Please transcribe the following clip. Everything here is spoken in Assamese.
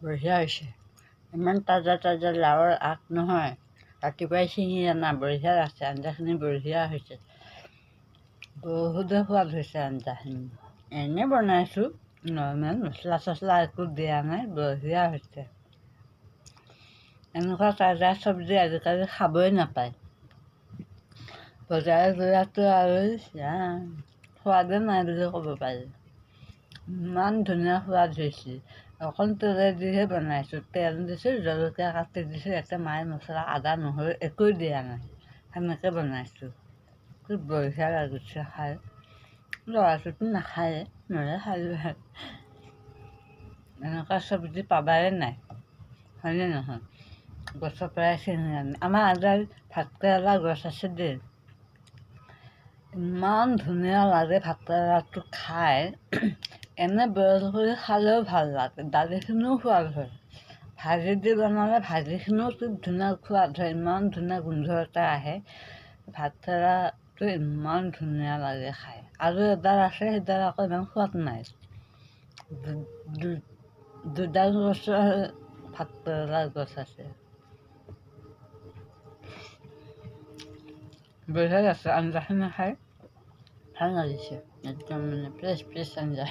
বঢ়িয়া হৈছে। ইমান তাজা তাজা লাওৰ আগ নহয়, ৰাতিপুৱাই ছিঙি অনা বঢ়িয়া আছে। আঞ্জাখিনি বঢ়িয়া হৈছে, বহুতে সোৱাদ হৈছে আঞ্জাখিনি। এনেই বনাইছোঁ, নৰ্মেল মছলা চছলা একো দিয়া নাই, বঢ়িয়া হৈছে। এনেকুৱা তাজা চব্জি আজিকালি খাবই নাপায়। বজাৰে যোৱাটো আৰু সোৱাদে নাই বুলি ক'ব পাৰি। ইমান ধুনীয়া সোৱাদ হৈছে। অকল তেলেদিহে বনাইছোঁ, তেল দিছোঁ, জলকীয়া কাটি দিছোঁ, ইয়াতে মায়ে মছলা আদা নহৰু একোৱে দিয়া নাই, সেনেকৈ বনাইছোঁ। কি বঢ়িয়া লাগিছে খাই। ল'ৰাটোতো নাখায়ে, ময়ে খালোঁ। এনেকুৱা চব্জি পাবাই নাই, হয়নে নহয়? গছৰ পৰাই ছিঙি আনি। আমাৰ আজাৰ ভাতকেৰেলা গছ আছে দেই, ইমান ধুনীয়া লাগে ভাতকেৰেলাটো খাই। এনে বইল কৰি খালেও ভাল লাগে, দালিখিনিও সোৱাদ হয়। ভাজি দি বনালে ভাজিখিনিও খুব ধুনীয়া সোৱাদ হয়, ইমান ধুনীয়া গোন্ধ এটা আহে। ভাতকেৰেলাটো ইমান ধুনীয়া লাগে খাই। আৰু এডাল আছে, সেইডাল আকৌ ইমান সোৱাদ নাই। দুডাল গছৰ ভাতকেৰেলাৰ গছ আছে। বঢ়িয়া আছে আঞ্জাখিনি খাই, ভাল লাগিছে। একদম মানে ফ্ৰেছ ফ্ৰেছ আঞ্জা।